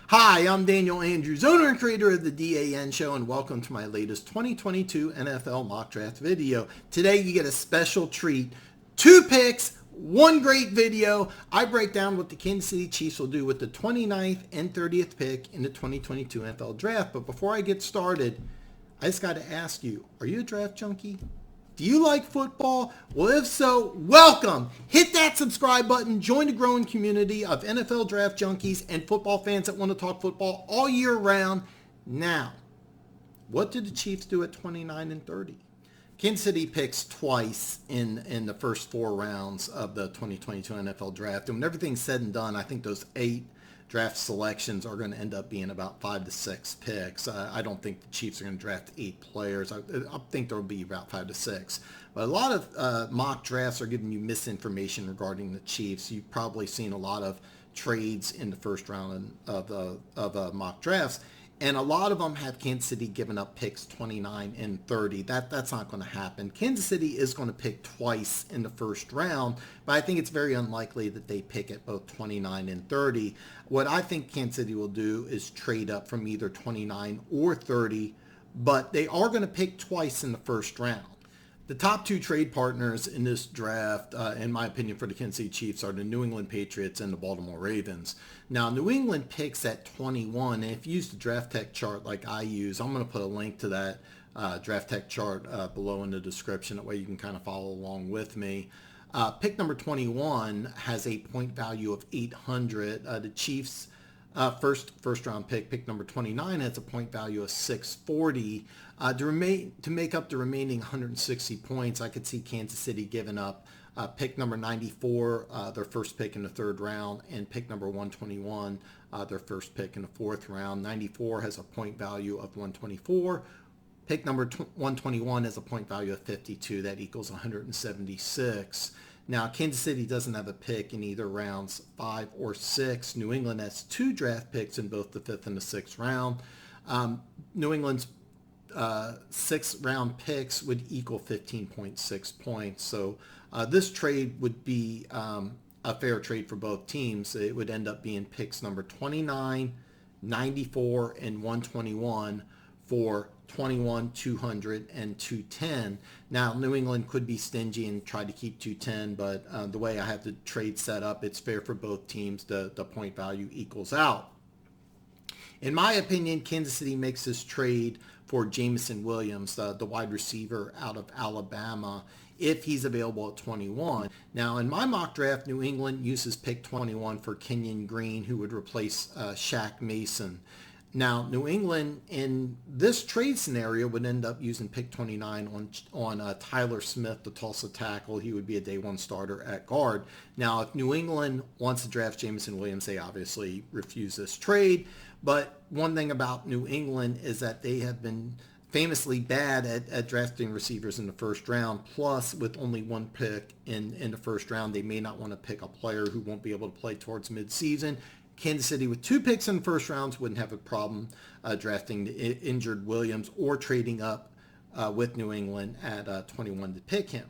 Hi, I'm Daniel Andrews, owner and creator of the DAN Show, and welcome to my latest 2022 NFL mock draft video. Today you get a special treat. 2 picks, 1 great video. I break down what the Kansas City Chiefs will do with the 29th and 30th pick in the 2022 NFL Draft. But before I get started, I just got to ask you, are you a draft junkie? Do you like football? Well, if so, welcome. Hit that subscribe button. Join the growing community of NFL draft junkies and football fans that want to talk football all year round. Now, what did the Chiefs do at 29 and 30? Kansas City picks twice in the first 4 rounds of the 2022 NFL Draft. And when everything's said and done, I think those 8 draft selections are going to end up being about 5 to 6 picks. I don't think the Chiefs are going to draft 8 players. I think there will be about 5 to 6. But a lot of mock drafts are giving you misinformation regarding the Chiefs. You've probably seen a lot of trades in the first round of mock drafts. And a lot of them have Kansas City giving up picks 29 and 30. That's not going to happen. Kansas City is going to pick twice in the first round, but I think it's very unlikely that they pick at both 29 and 30. What I think Kansas City will do is trade up from either 29 or 30, but they are going to pick twice in the first round. The top 2 trade partners in this draft, in my opinion, for the Kansas City Chiefs are the New England Patriots and the Baltimore Ravens. Now, New England picks at 21, and if you use the Draft Tek chart like I use, I'm going to put a link to that Draft Tek chart below in the description. That way you can kind of follow along with me. Pick number 21 has a point value of 800. The Chiefs' first round pick number 29, has a point value of 640. To make up the remaining 160 points, I could see Kansas City giving up pick number 94, their first pick in the 3rd round, and pick number 121, their first pick in the 4th round. 94 has a point value of 124. Pick number 121 has a point value of 52. That equals 176. Now, Kansas City doesn't have a pick in either rounds 5 or 6. New England has 2 draft picks in both the 5th and the 6th round. New England's 6th round picks would equal 15.6 points. So this trade would be a fair trade for both teams. It would end up being picks number 29, 94, and 121 for 21, 200, and 210. Now, New England could be stingy and try to keep 210, but the way I have the trade set up, it's fair for both teams. The point value equals out. In my opinion, Kansas City makes this trade for Jameson Williams, the wide receiver out of Alabama, if he's available at 21. Now, in my mock draft, New England uses pick 21 for Kenyon Green, who would replace Shaq Mason. Now, New England in this trade scenario would end up using pick 29 on Tyler Smith, the Tulsa tackle. He would be a day 1 starter at guard. Now, if New England wants to draft Jameson Williams, they obviously refuse this trade. But one thing about New England is that they have been famously bad at drafting receivers in the first round. Plus, with only 1 pick in the first round, they may not want to pick a player who won't be able to play towards midseason. Kansas City with 2 picks in the first rounds wouldn't have a problem drafting the injured Williams or trading up with New England at 21 to pick him.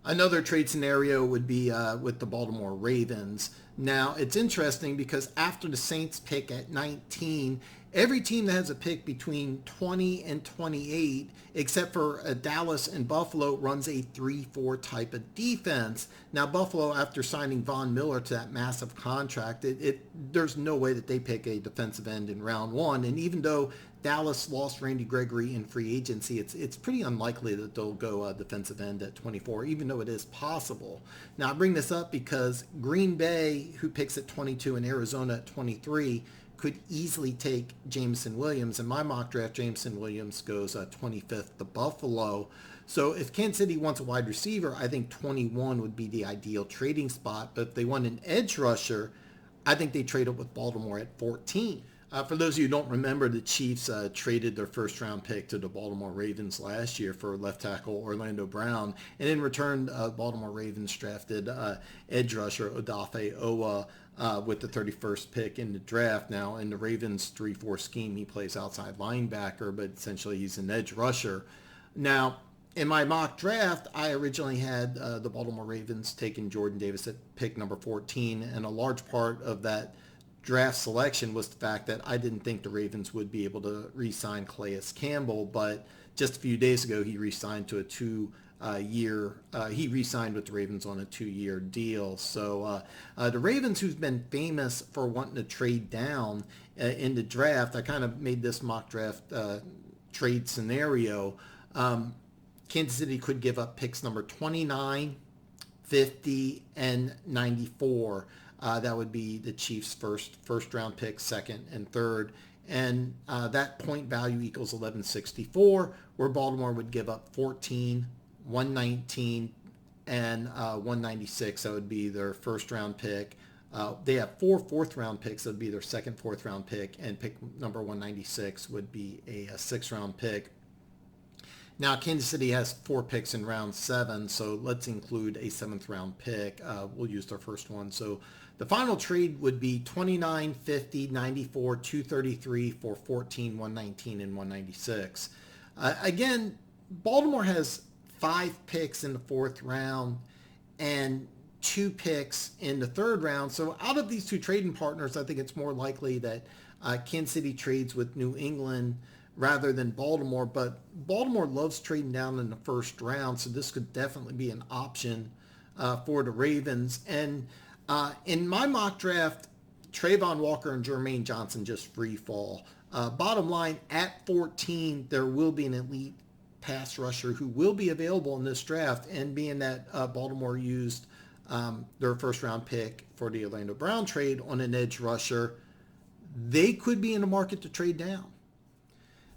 Another trade scenario would be with the Baltimore Ravens. Now, it's interesting because after the Saints pick at 19, every team that has a pick between 20 and 28, except for Dallas and Buffalo, runs a 3-4 type of defense. Now, Buffalo, after signing Von Miller to that massive contract, there's no way that they pick a defensive end in round 1. And even though Dallas lost Randy Gregory in free agency, it's pretty unlikely that they'll go defensive end at 24, even though it is possible. Now, I bring this up because Green Bay, who picks at 22, and Arizona at 23, could easily take Jameson Williams. In my mock draft, Jameson Williams goes 25th to Buffalo. So if Kansas City wants a wide receiver, I think 21 would be the ideal trading spot. But if they want an edge rusher, I think they trade up with Baltimore at 14. For those of you who don't remember, the Chiefs traded their first round pick to the Baltimore Ravens last year for left tackle Orlando Brown. And in return, Baltimore Ravens drafted edge rusher Odafe Owa with the 31st pick in the draft. Now, in the Ravens 3-4 scheme, he plays outside linebacker, but essentially he's an edge rusher. Now, in my mock draft, I originally had the Baltimore Ravens taking Jordan Davis at pick number 14, and a large part of that draft selection was the fact that I didn't think the Ravens would be able to re-sign Calais Campbell, but just a few days ago he re-signed to a he re-signed with the Ravens on a 2-year deal. So the Ravens, who's been famous for wanting to trade down in the draft, I kind of made this mock draft trade scenario. Kansas City could give up picks number 29, 50, and 94. That would be the Chiefs' first round pick, second, and third. And that point value equals 1164, where Baltimore would give up 14, 119, and 196. That would be their first round pick. They have 4 fourth-round picks. That would be their second fourth-round pick, and pick number 196 would be a sixth-round pick. Now, Kansas City has 4 picks in round 7, so let's include a 7th-round pick. We'll use their first one. So the final trade would be 29, 50, 94, 233 for 14, 119, and 196. Again, Baltimore has 5 picks in the 4th round and 2 picks in the 3rd round. So out of these 2 trading partners, I think it's more likely that Kansas City trades with New England rather than Baltimore. But Baltimore loves trading down in the 1st round, so this could definitely be an option for the Ravens. And in my mock draft, Trayvon Walker and Jermaine Johnson just free fall. Bottom line, at 14, there will be an elite pass rusher who will be available in this draft. And being that Baltimore used their 1st-round pick for the Orlando Brown trade on an edge rusher, they could be in the market to trade down.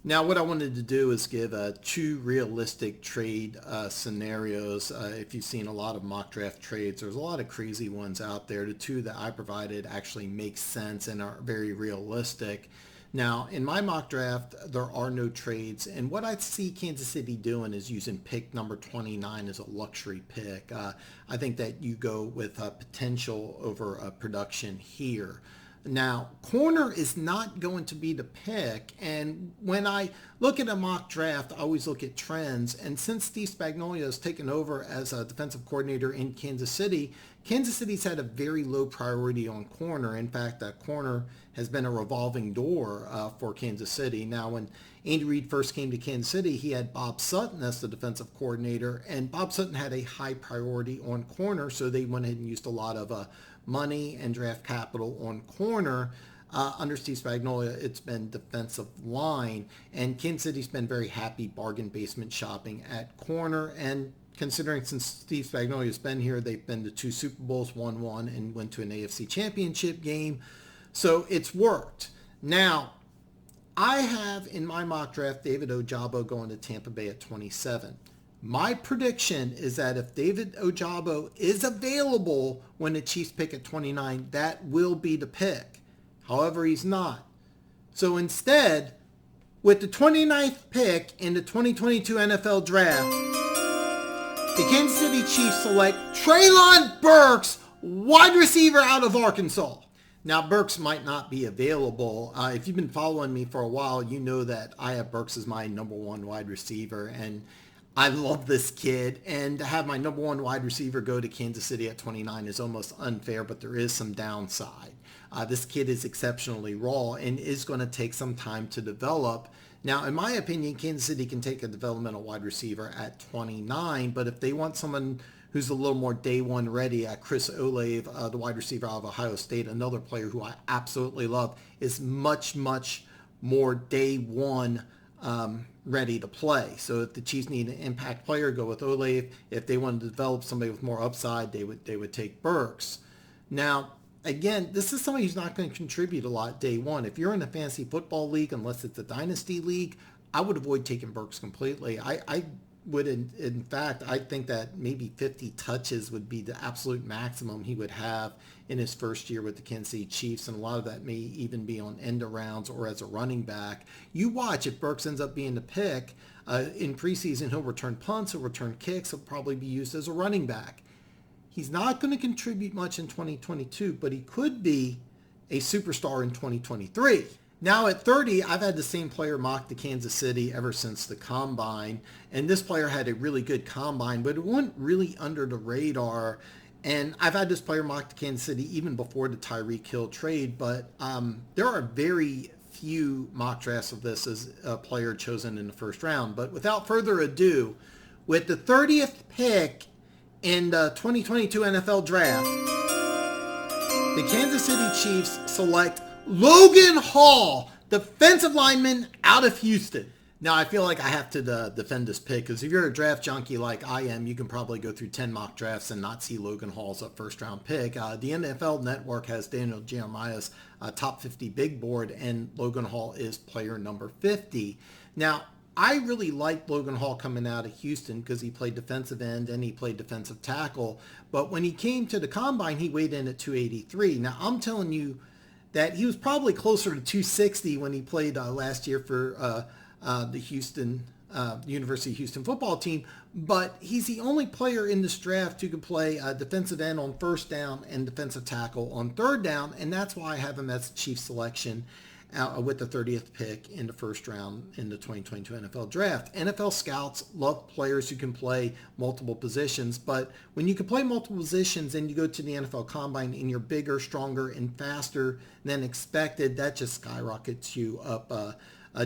Now, what I wanted to do is give 2 realistic trade scenarios. If you've seen a lot of mock draft trades, there's a lot of crazy ones out there. The 2 that I provided actually make sense and are very realistic. Now, in my mock draft, there are no trades, and what I see Kansas City doing is using pick number 29 as a luxury pick. I think that you go with potential over production here. Now, corner is not going to be the pick, and when I look at a mock draft, I always look at trends, and since Steve Spagnuolo has taken over as a defensive coordinator in Kansas City's had a very low priority on corner. In fact, that corner has been a revolving door for Kansas City. Now, when Andy Reid first came to Kansas City, he had Bob Sutton as the defensive coordinator, and Bob Sutton had a high priority on corner, so they went ahead and used a lot of money and draft capital on corner. Under Steve Spagnuolo, it's been defensive line, and Kansas City's been very happy bargain basement shopping at corner. And considering since Steve Spagnuolo has been here, they've been to 2 Super Bowls, won 1, and went to an AFC Championship game. So it's worked. Now, I have in my mock draft David Ojabo going to Tampa Bay at 27. My prediction is that if David Ojabo is available when the Chiefs pick at 29, that will be the pick. However, he's not. So instead, with the 29th pick in the 2022 NFL Draft, the Kansas City Chiefs select Treylon Burks, wide receiver out of Arkansas. Now, Burks might not be available. If you've been following me for a while, you know that I have Burks as my number 1 wide receiver, and I love this kid, and to have my number 1 wide receiver go to Kansas City at 29 is almost unfair, but there is some downside. This kid is exceptionally raw and is going to take some time to develop. Now, in my opinion, Kansas City can take a developmental wide receiver at 29, but if they want someone who's a little more day one ready, Chris Olave, the wide receiver out of Ohio State, another player who I absolutely love, is much, much more day one ready to play. So if the Chiefs need an impact player, go with Olave. If they want to develop somebody with more upside, they would take Burks. Now, again, this is somebody who's not going to contribute a lot day one. If you're in a fantasy football league, unless it's a dynasty league, I would avoid taking Burks completely. I would, in fact, I think that maybe 50 touches would be the absolute maximum he would have in his first year with the Kansas City Chiefs, and a lot of that may even be on end arounds or as a running back. You watch, if Burks ends up being the pick, in preseason he'll return punts, he'll return kicks, he'll probably be used as a running back. He's not going to contribute much in 2022, but he could be a superstar in 2023. Now at 30, I've had the same player mocked to Kansas City ever since the Combine, and this player had a really good Combine, but it went really under the radar. And I've had this player mocked to Kansas City even before the Tyreek Hill trade, but there are very few mock drafts of this as a player chosen in the first round. But without further ado, with the 30th pick in the 2022 NFL Draft, the Kansas City Chiefs select Logan Hall, defensive lineman out of Houston. Now, I feel like I have to defend this pick because if you're a draft junkie like I am, you can probably go through 10 mock drafts and not see Logan Hall as a first-round pick. The NFL Network has Daniel Jeremiah's top 50 big board, and Logan Hall is player number 50. Now, I really liked Logan Hall coming out of Houston because he played defensive end and he played defensive tackle. But when he came to the combine, he weighed in at 283. Now, I'm telling you that he was probably closer to 260 when he played last year for the University of Houston football team, but he's the only player in this draft who can play defensive end on first down and defensive tackle on third down, and that's why I have him as Chiefs selection with the 30th pick in the first round in the 2022 NFL Draft. NFL scouts love players who can play multiple positions, but when you can play multiple positions and you go to the NFL Combine and you're bigger, stronger, and faster than expected, that just skyrockets you up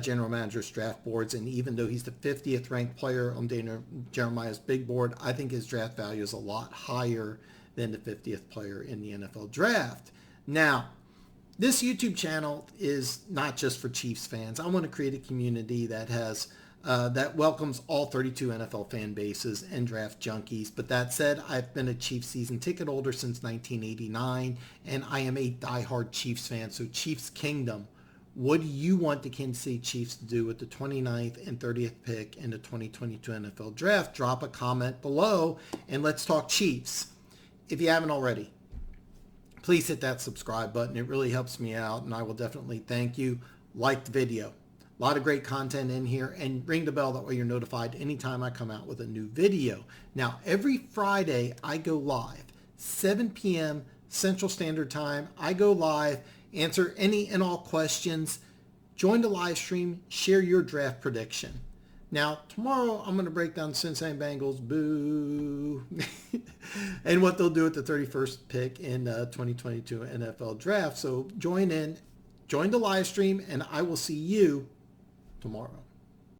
general manager's draft boards. And even though he's the 50th ranked player on Daniel Jeremiah's big board, I think his draft value is a lot higher than the 50th player in the NFL Draft. Now, this YouTube channel is not just for Chiefs fans. I want to create a community that has that welcomes all 32 NFL fan bases and draft junkies. But that said, I've been a Chiefs season ticket holder since 1989, and I am a diehard Chiefs fan. So Chiefs Kingdom, what do you want the Kansas City Chiefs to do with the 29th and 30th pick in the 2022 NFL Draft? Drop a comment below and let's talk Chiefs. If you haven't already, please hit that subscribe button. It really helps me out, and I will definitely thank you. Like the video. A lot of great content in here, and ring the bell. That way you're notified anytime I come out with a new video. Now, every Friday I go live, 7 p.m. Central Standard Time. I go live, answer any and all questions, join the live stream, share your draft prediction. Now, tomorrow I'm going to break down the Cincinnati Bengals, boo, and what they'll do at the 31st pick in 2022 NFL Draft. So join the live stream, and I will see you tomorrow.